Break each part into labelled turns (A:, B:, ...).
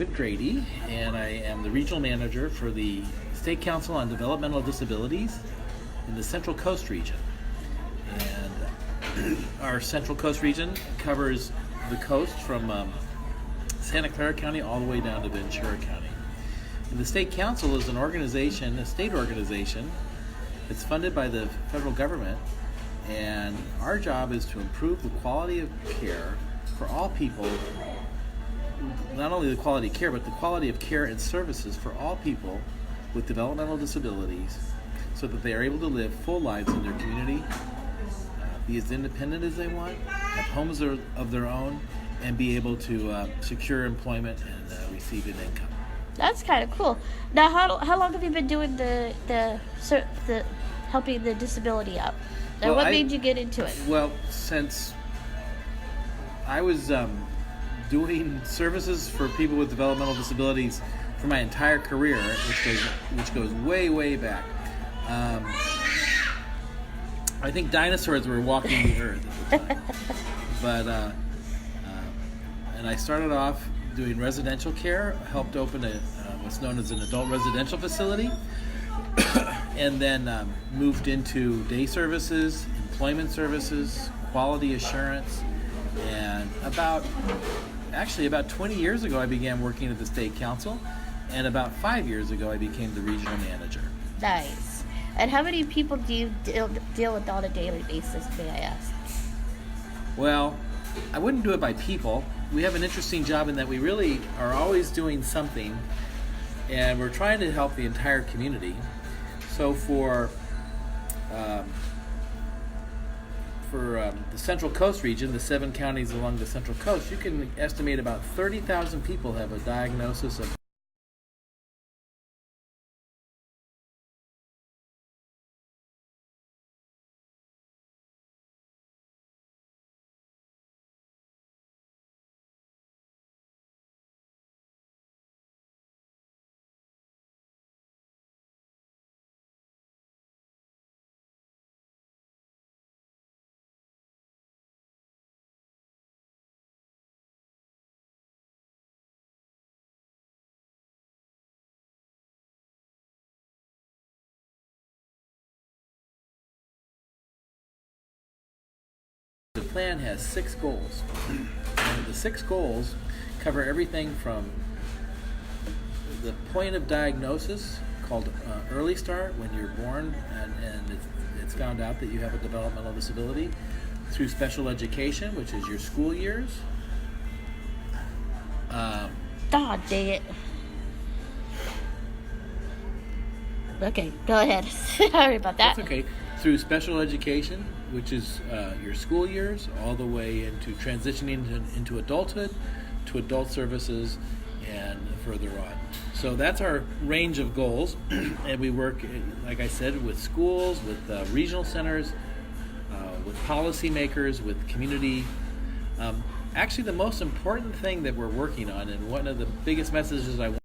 A: Grady, and I am the regional manager for the State Council on Developmental Disabilities in the Central Coast region. And our Central Coast region covers the coast from Santa Clara County all the way down to Ventura County. And the State Council is an organization, a state organization, that's funded by the federal government, and our job is to improve the quality of care for all people. Not only the quality of care, but the quality of care and services for all people with developmental disabilities so that they are able to live full lives in their community, be as independent as they want, have homes of their own, and be able to secure employment and receive an income.
B: That's kind of cool. Now, how long have you been doing the helping the disability out? And
A: Well,
B: what made you get into it?
A: Well, since I was doing services for people with developmental disabilities for my entire career, which goes way back. I think dinosaurs were walking the earth at the time. But and I started off doing residential care, helped open what's known as an adult residential facility, and then moved into day services, employment services, quality assurance, and about 20 years ago I began working at the State Council, and about 5 years ago I became the regional manager.
B: Nice. And how many people do you deal with on a daily basis, may I ask?
A: Well, I wouldn't do it by people. We have an interesting job in that we really are always doing something, and we're trying to help the entire community. So for the Central Coast region, the 7 counties along the Central Coast, you can estimate about 30,000 people have a diagnosis of The plan has 6 goals. And the 6 goals cover everything from the point of diagnosis, called early start, when you're born and it's found out that you have a developmental disability, through special education, which is your school years.
B: God dang it. Okay, go ahead. Sorry about that.
A: That's okay. Through special education, which is your school years, all the way into transitioning into adulthood, to adult services, and further on. So that's our range of goals, and we work, like I said, with schools, with regional centers, with policymakers, with community. Actually, the most important thing that we're working on, and one of the biggest messages I want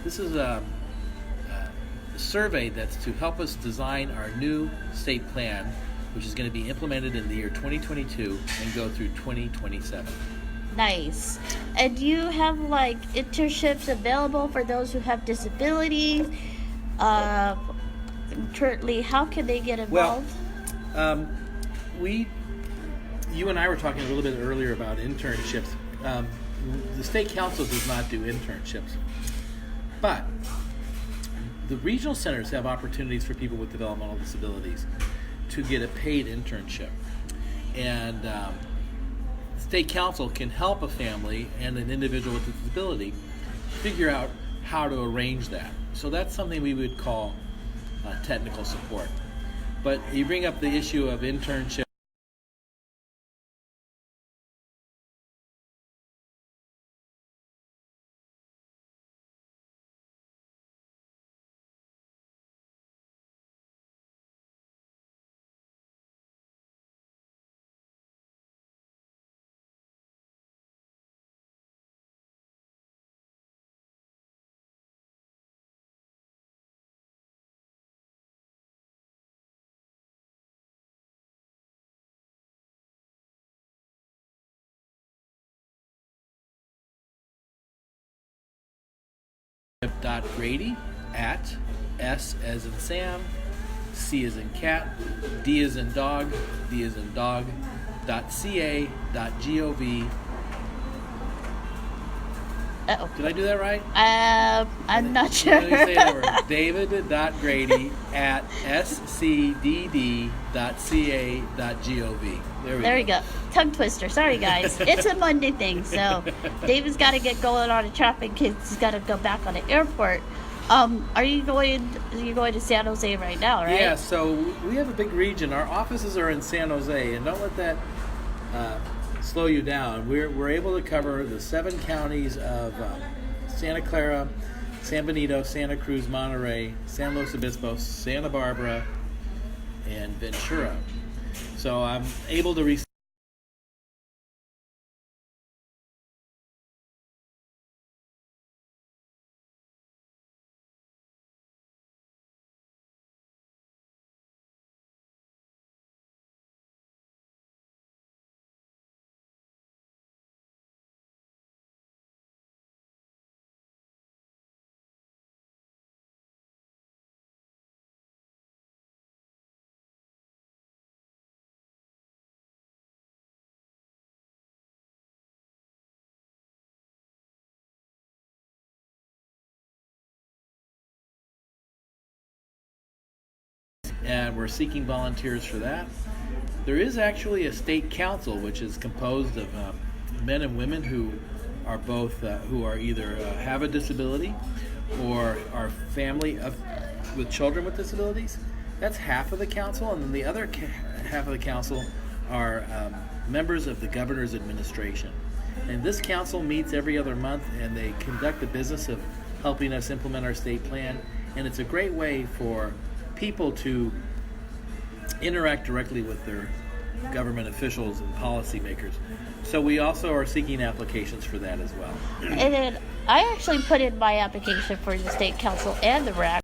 A: This is a survey that's to help us design our new state plan, which is going to be implemented in the year 2022 and go through 2027.
B: Nice. And do you have internships available for those who have disabilities? Currently, how can they get involved?
A: Well, you and I were talking a little bit earlier about internships. The State Council does not do internships, but the regional centers have opportunities for people with developmental disabilities to get a paid internship. And the State Council can help a family and an individual with a disability figure out how to arrange that. So that's something we would call technical support. But you bring up the issue of internship. Grady at S as in Sam, C as in cat, D as in dog, D as in dog, .ca.gov.
B: Uh-oh.
A: Did I do that right?
B: I'm not sure.
A: Let me say it over. David.Grady at scdd.ca.gov.
B: There we go. Tongue twister. Sorry, guys. It's a Monday thing, so David's got to get going on a traffic because he's got to go back on the airport. Are you going? You're going to San Jose right now, right?
A: Yeah. So we have a big region. Our offices are in San Jose, and don't let that slow you down. We're able to cover the 7 counties of Santa Clara, San Benito, Santa Cruz, Monterey, San Luis Obispo, Santa Barbara, and Ventura. So I'm able to receive and we're seeking volunteers for that. There is actually a state council which is composed of men and women who are both who are either have a disability or are family with children with disabilities. That's half of the council, and then the other half of the council are members of the governor's administration. And this council meets every other month, and they conduct the business of helping us implement our state plan. And it's a great way for people to interact directly with their government officials and policymakers. So we also are seeking applications for that as well.
B: And then I actually put in my application for the state council and the RAC.